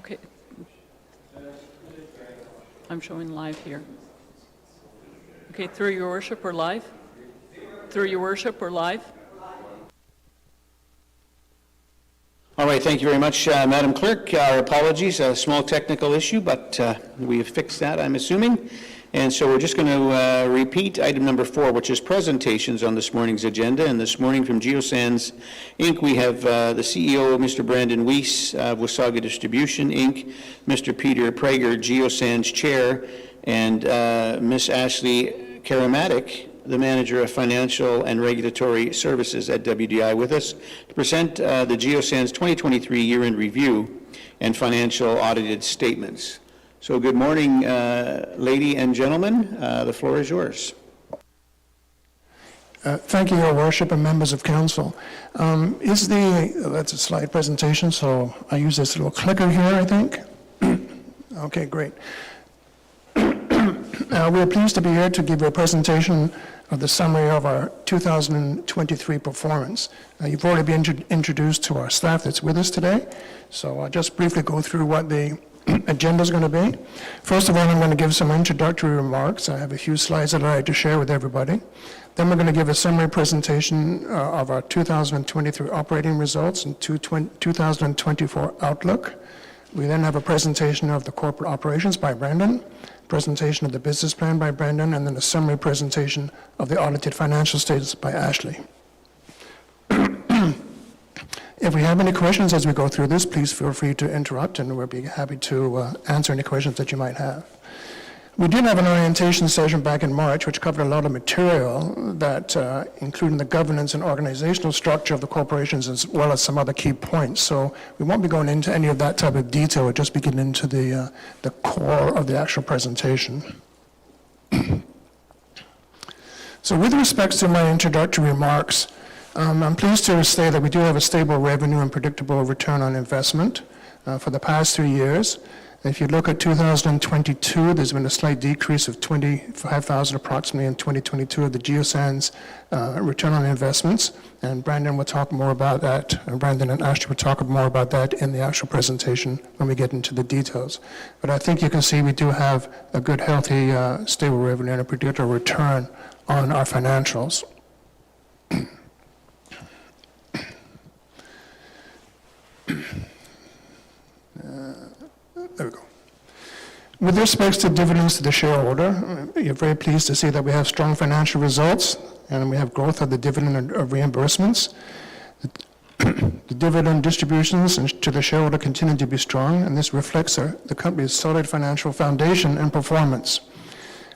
Okay. I'm showing live here. Okay, through your worship or live? Through your worship or live? All right, thank you very much, Madam Clerk. Our apologies, a small technical issue, but we have fixed that, I'm assuming. And so we're just going to repeat item number 4, which is presentations on this morning's agenda. And this morning from Geosands, Inc., we have the CEO, Mr. Brandon Weiss of Wasaga Distribution, Inc., Mr. Peter Prager, Geosands Chair, and Ms. Ashley Karamatic, the Manager of Financial and Regulatory Services at WDI, with us to present the Geosands 2023 year-end review and financial audited statements. So good morning, lady and gentlemen. The floor is yours. Thank you, Your Worship, and members of Council. That's a slide presentation, so I use this little clicker here, I think. Okay, great. We're pleased to be here to give you a presentation of the summary of our 2023 performance. You've already been introduced to our staff that's with us today, so I'll just briefly go through what the agenda is going to be. First of all, I'm going to give some introductory remarks. I have a few slides that I'd like to share with everybody. Then we're going to give a summary presentation of our 2023 operating results and 2024 outlook. We then have a presentation of the corporate operations by Brandon, presentation of the business plan by Brandon, and then a summary presentation of the audited financial statements by Ashley. If we have any questions as we go through this, please feel free to interrupt, and we'll be happy to answer any questions that you might have. We did have an orientation session back in March, which covered a lot of material that, including the governance and organizational structure of the corporations, as well as some other key points. So we won't be going into any of that type of detail. We'll just be getting into the core of the actual presentation. So with respect to my introductory remarks, I'm pleased to say that we do have a stable revenue and predictable return on investment for the past 3 years. If you look at 2022, there's been a slight decrease of 25,000 approximately in 2022 of the Geosands return on investments, and Brandon will talk more about that, and Brandon and Ashley will talk more about that in the actual presentation when we get into the details. But I think you can see we do have a good, healthy, stable revenue and a predictable return on our financials. There we go. With respect to dividends to the shareholder, you're very pleased to see that we have strong financial results and we have growth of the dividend of reimbursements. The dividend distributions to the shareholder continue to be strong, and this reflects the company's solid financial foundation and performance.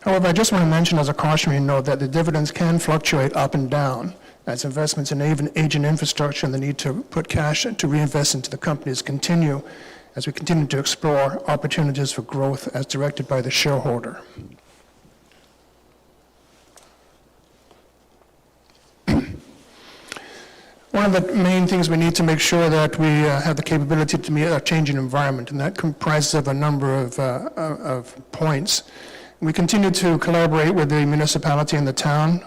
However, I just want to mention as a cautionary note that the dividends can fluctuate up and down as investments in aging infrastructure and the need to put cash to reinvest into the companies continue as we continue to explore opportunities for growth as directed by the shareholder. One of the main things we need to make sure that we have the capability to meet our changing environment, and that comprises of a number of points. We continue to collaborate with the municipality and the town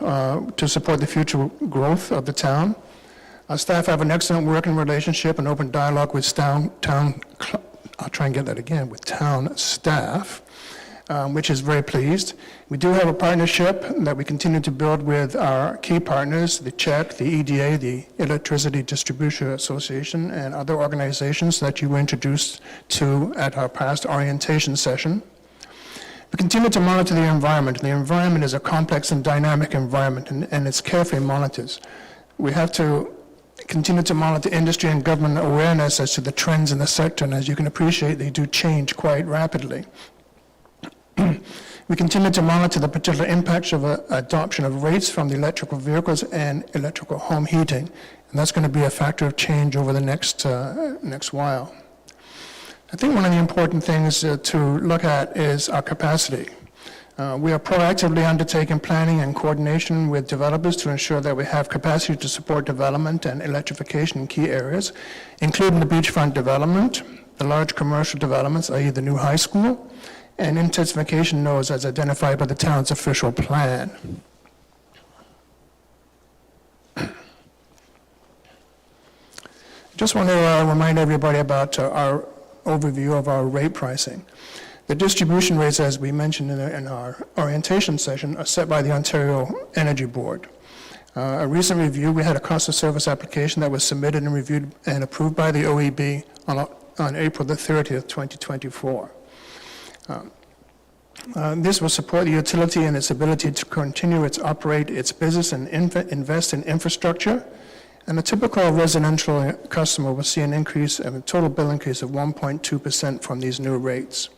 to support the future growth of the town. Our staff have an excellent working relationship and open dialogue with town staff, which is very pleased. We do have a partnership that we continue to build with our key partners, the CHEC, the EDA, the Electricity Distribution Association, and other organizations that you were introduced to at our past orientation session. We continue to monitor the environment. The environment is a complex and dynamic environment, and it's carefully monitored. We have to continue to monitor industry and government awareness as to the trends in the sector, and as you can appreciate, they do change quite rapidly. We continue to monitor the particular impacts of adoption of rates from the electrical vehicles and electrical home heating, and that's going to be a factor of change over the next while. I think one of the important things to look at is our capacity. We are proactively undertaking planning and coordination with developers to ensure that we have capacity to support development and electrification in key areas, including the beachfront development, the large commercial developments, i.e. the new high school, and intensification nodes as identified by the town's official plan. Just want to remind everybody about our overview of our rate pricing. The distribution rates, as we mentioned in our orientation session, are set by the Ontario Energy Board. A recent review, we had a cost of service application that was submitted and reviewed and approved by the OEB on April the 30th, 2024. This will support the utility and its ability to continue its operate its business and invest in infrastructure. And a typical residential customer will see an increase, a total bill increase of 1.2% from these new rates.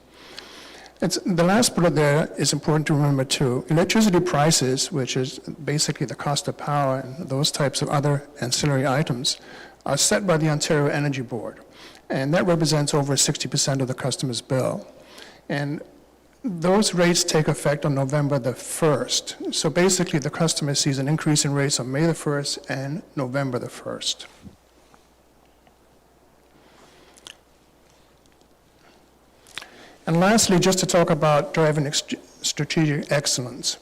The last bullet there is important to remember too. Electricity prices, which is basically the cost of power and those types of other ancillary items, are set by the Ontario Energy Board. And that represents over 60% of the customer's bill. And those rates take effect on November the 1st. So basically the customer sees an increase in rates on May the 1st and November the 1st. And lastly, just to talk about driving strategic excellence.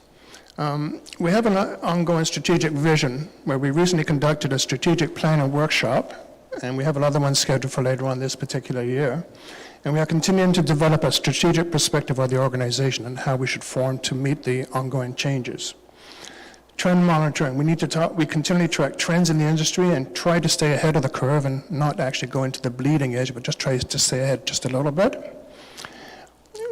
We have an ongoing strategic vision where we recently conducted a strategic planning workshop, and we have another one scheduled for later on this particular year. And we are continuing to develop a strategic perspective of the organization and how we should form to meet the ongoing changes. Trend monitoring, we continually track trends in the industry and try to stay ahead of the curve and not actually go into the bleeding edge, but just try to stay ahead just a little bit.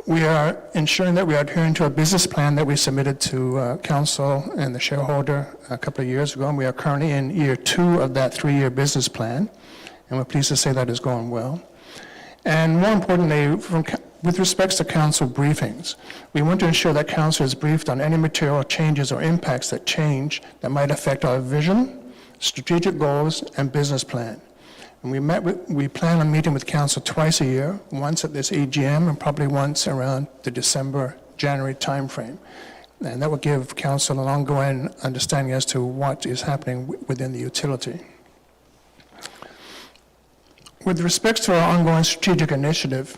We are ensuring that we are adhering to a business plan that we submitted to Council and the shareholder a couple of years ago, and we are currently in year 2 of that 3-year business plan, and we're pleased to say that is going well. And more importantly, with respects to Council briefings, we want to ensure that Council is briefed on any material changes or impacts that might affect our vision, strategic goals, and business plan. And we plan on meeting with Council twice a year, once at this AGM and probably once around the December-January timeframe. And that will give Council an ongoing understanding as to what is happening within the utility. With respect to our ongoing strategic initiative,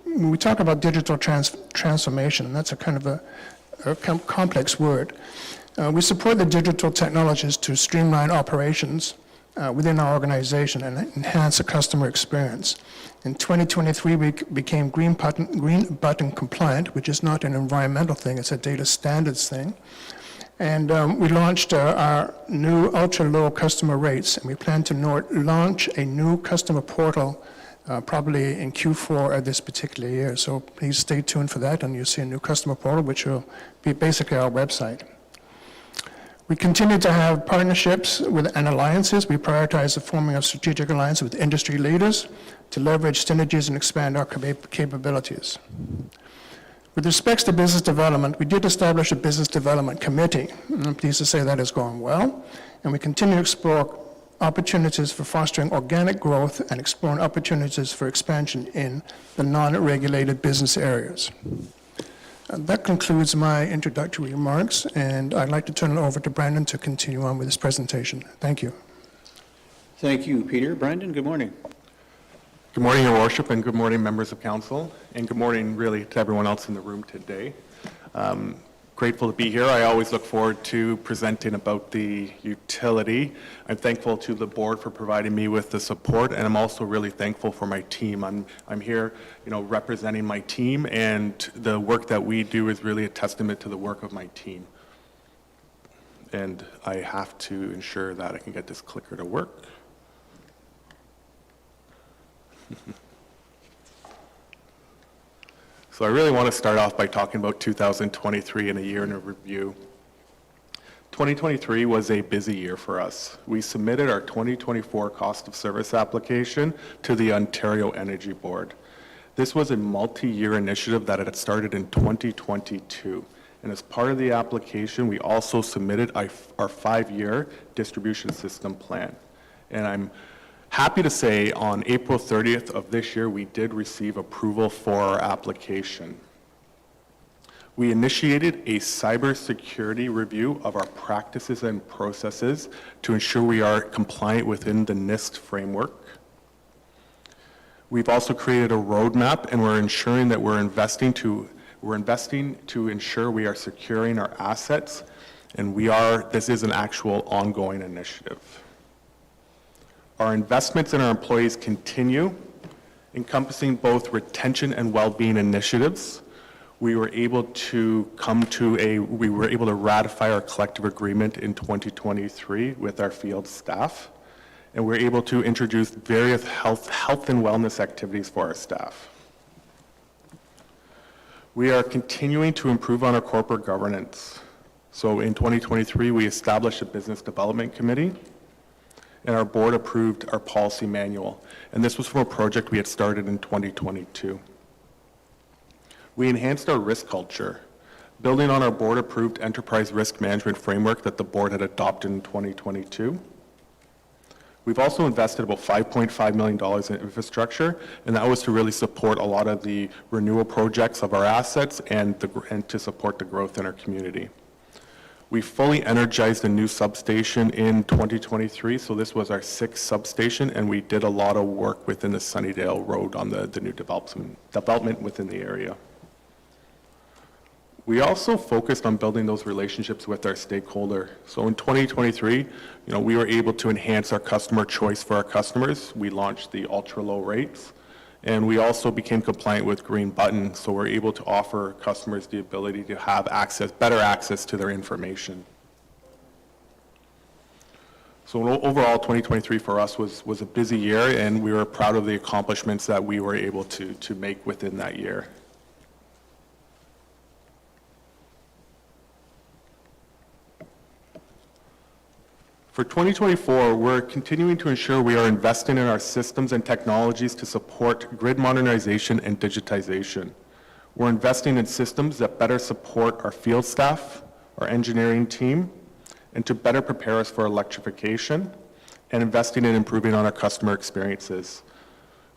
we talk about digital transformation, and that's a kind of a complex word. We support the digital technologies to streamline operations within our organization and enhance the customer experience. In 2023, we became green button compliant, which is not an environmental thing, it's a data standards thing. And we launched our new ultra-low customer rates, and we plan to launch a new customer portal probably in Q4 of this particular year. So please stay tuned for that, and you'll see a new customer portal, which will be basically our website. We continue to have partnerships and alliances. We prioritize the forming of strategic alliances with industry leaders to leverage synergies and expand our capabilities. With respect to business development, we did establish a business development committee, and I'm pleased to say that is going well, and we continue to explore opportunities for fostering organic growth and exploring opportunities for expansion in the non-regulated business areas. That concludes my introductory remarks, and I'd like to turn it over to Brandon to continue on with his presentation. Thank you. Thank you, Peter. Brandon, good morning. Good morning, Your Worship, and good morning, members of Council, and good morning, really, to everyone else in the room today. Grateful to be here. I always look forward to presenting about the utility. I'm thankful to the board for providing me with the support, and I'm also really thankful for my team. I'm here, representing my team, and the work that we do is really a testament to the work of my team. And I have to ensure that I can get this clicker to work. So I really want to start off by talking about 2023 and a year in a review. 2023 was a busy year for us. We submitted our 2024 cost of service application to the Ontario Energy Board. This was a multi-year initiative that had started in 2022. And as part of the application, we also submitted our 5-year distribution system plan. And I'm happy to say on April 30th of this year, we did receive approval for our application. We initiated a cybersecurity review of our practices and processes to ensure we are compliant within the NIST framework. We've also created a roadmap, and we're ensuring that we're investing to ensure we are securing our assets, and this is an actual ongoing initiative. Our investments in our employees continue, encompassing both retention and well-being initiatives. We were able to ratify our collective agreement in 2023 with our field staff, and we're able to introduce various health and wellness activities for our staff. We are continuing to improve on our corporate governance. So in 2023, we established a business development committee, and our board approved our policy manual. And this was from a project we had started in 2022. We enhanced our risk culture, building on our board-approved enterprise risk management framework that the board had adopted in 2022. We've also invested about $5.5 million in infrastructure, and that was to really support a lot of the renewal projects of our assets and to support the growth in our community. We fully energized a new substation in 2023, so this was our 6th substation, and we did a lot of work within the Sunnydale Road on the new development within the area. We also focused on building those relationships with our stakeholder. So in 2023, we were able to enhance our customer choice for our customers. We launched the ultra-low rates, and we also became compliant with Green Button, so we're able to offer customers the ability to have better access to their information. So overall, 2023 for us was a busy year, and we were proud of the accomplishments that we were able to make within that year. For 2024, we're continuing to ensure we are investing in our systems and technologies to support grid modernization and digitization. We're investing in systems that better support our field staff, our engineering team, and to better prepare us for electrification, and investing in improving on our customer experiences.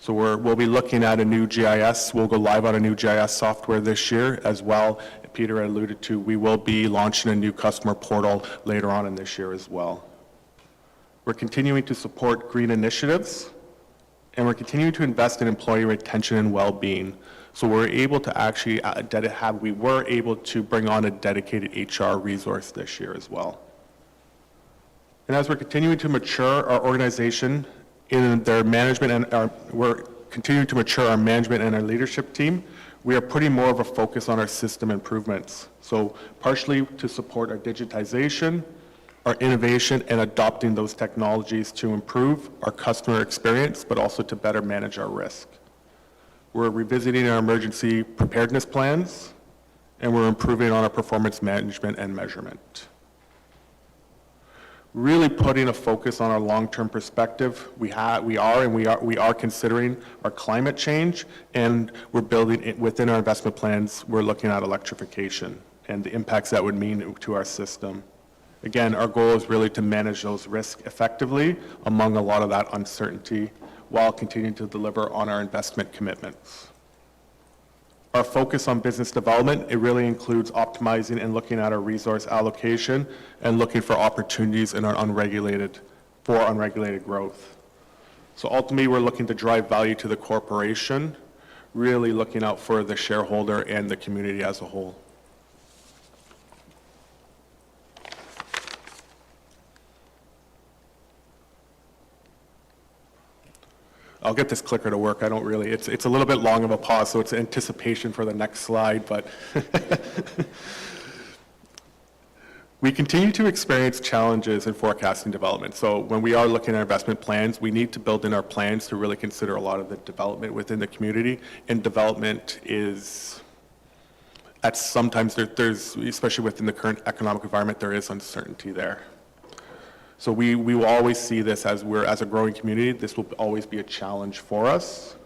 So we'll be looking at a new GIS. We'll go live on a new GIS software this year as well. Peter alluded to, we will be launching a new customer portal later on in this year as well. We're continuing to support green initiatives, and we're continuing to invest in employee retention and well-being. So we're able to actually we were able to bring on a dedicated HR resource this year as well. And as we're continuing to mature our organization in their management, and we're continuing to mature our management and our leadership team, we are putting more of a focus on our system improvements. So partially to support our digitization, our innovation, and adopting those technologies to improve our customer experience, but also to better manage our risk. We're revisiting our emergency preparedness plans, and we're improving on our performance management and measurement. Really putting a focus on our long-term perspective. We are considering our climate change, and we're building it within our investment plans. We're looking at electrification and the impacts that would mean to our system. Again, our goal is really to manage those risks effectively among a lot of that uncertainty while continuing to deliver on our investment commitments. Our focus on business development, it really includes optimizing and looking at our resource allocation and looking for opportunities in our unregulated growth. So ultimately, we're looking to drive value to the corporation, really looking out for the shareholder and the community as a whole. I'll get this clicker to work. It's a little bit long of a pause, so it's anticipation for the next slide, but we continue to experience challenges in forecasting development. So when we are looking at investment plans, we need to build in our plans to really consider a lot of the development within the community, and development is, sometimes there's, especially within the current economic environment, there is uncertainty there. So we will always see this as a growing community. This will always be a challenge for us.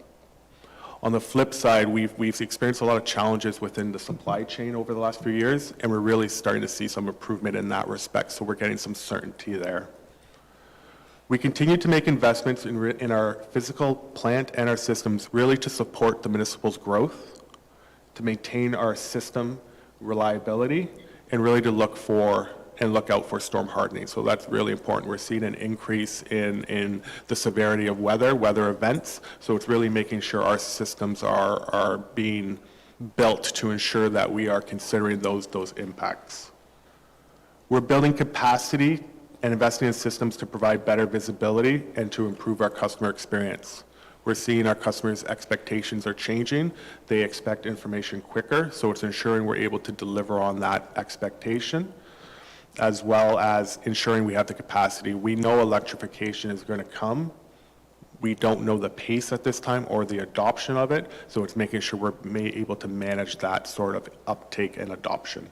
On the flip side, we've experienced a lot of challenges within the supply chain over the last few years, and we're really starting to see some improvement in that respect, so we're getting some certainty there. We continue to make investments in our physical plant and our systems really to support the municipal's growth, to maintain our system reliability, and really to look out for storm hardening. So that's really important. We're seeing an increase in the severity of weather events. So it's really making sure our systems are being built to ensure that we are considering those impacts. We're building capacity and investing in systems to provide better visibility and to improve our customer experience. We're seeing our customers' expectations are changing. They expect information quicker, so it's ensuring we're able to deliver on that expectation, as well as ensuring we have the capacity. We know electrification is going to come. We don't know the pace at this time or the adoption of it, so it's making sure we're able to manage that sort of uptake and adoption.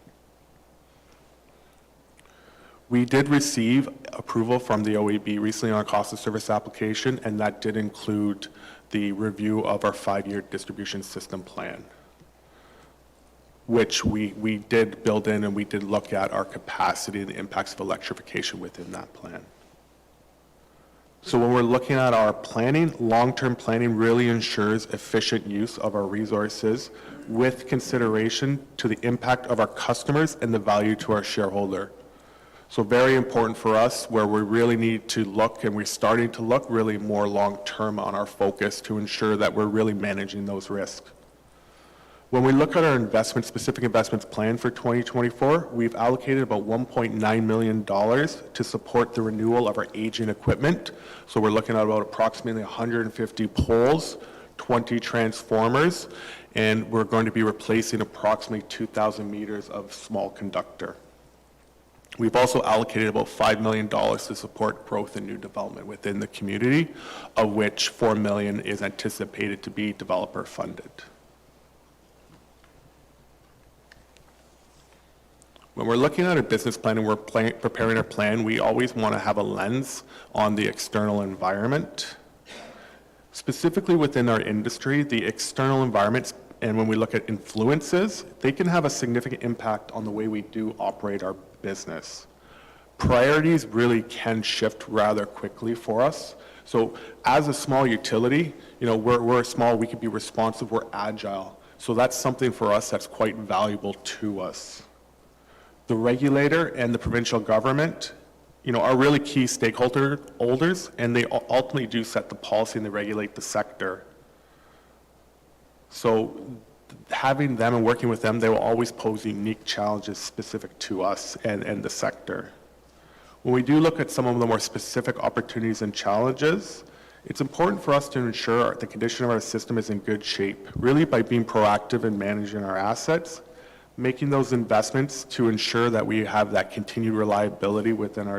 We did receive approval from the OEB recently on a cost of service application, and that did include the review of our 5-year distribution system plan, which we did build in, and we did look at our capacity and the impacts of electrification within that plan. So when we're looking at our planning, long-term planning really ensures efficient use of our resources with consideration to the impact of our customers and the value to our shareholder. So very important for us, where we really need to look, and we're starting to look really more long-term on our focus to ensure that we're really managing those risks. When we look at our specific investments plan for 2024, we've allocated about $1.9 million to support the renewal of our aging equipment. So we're looking at about approximately 150 poles, 20 transformers, and we're going to be replacing approximately 2,000 meters of small conductor. We've also allocated about $5 million to support growth and new development within the community, of which $4 million is anticipated to be developer funded. When we're looking at a business plan and we're preparing our plan, we always want to have a lens on the external environment. Specifically within our industry, the external environments, and when we look at influences, they can have a significant impact on the way we do operate our business. Priorities really can shift rather quickly for us. So as a small utility, we're small, we can be responsive, we're agile. So that's something for us that's quite valuable to us. The regulator and the provincial government, are really key stakeholders, and they ultimately do set the policy and they regulate the sector. So having them and working with them, they will always pose unique challenges specific to us and the sector. When we do look at some of the more specific opportunities and challenges, it's important for us to ensure the condition of our system is in good shape, really by being proactive in managing our assets, making those investments to ensure that we have that continued reliability within our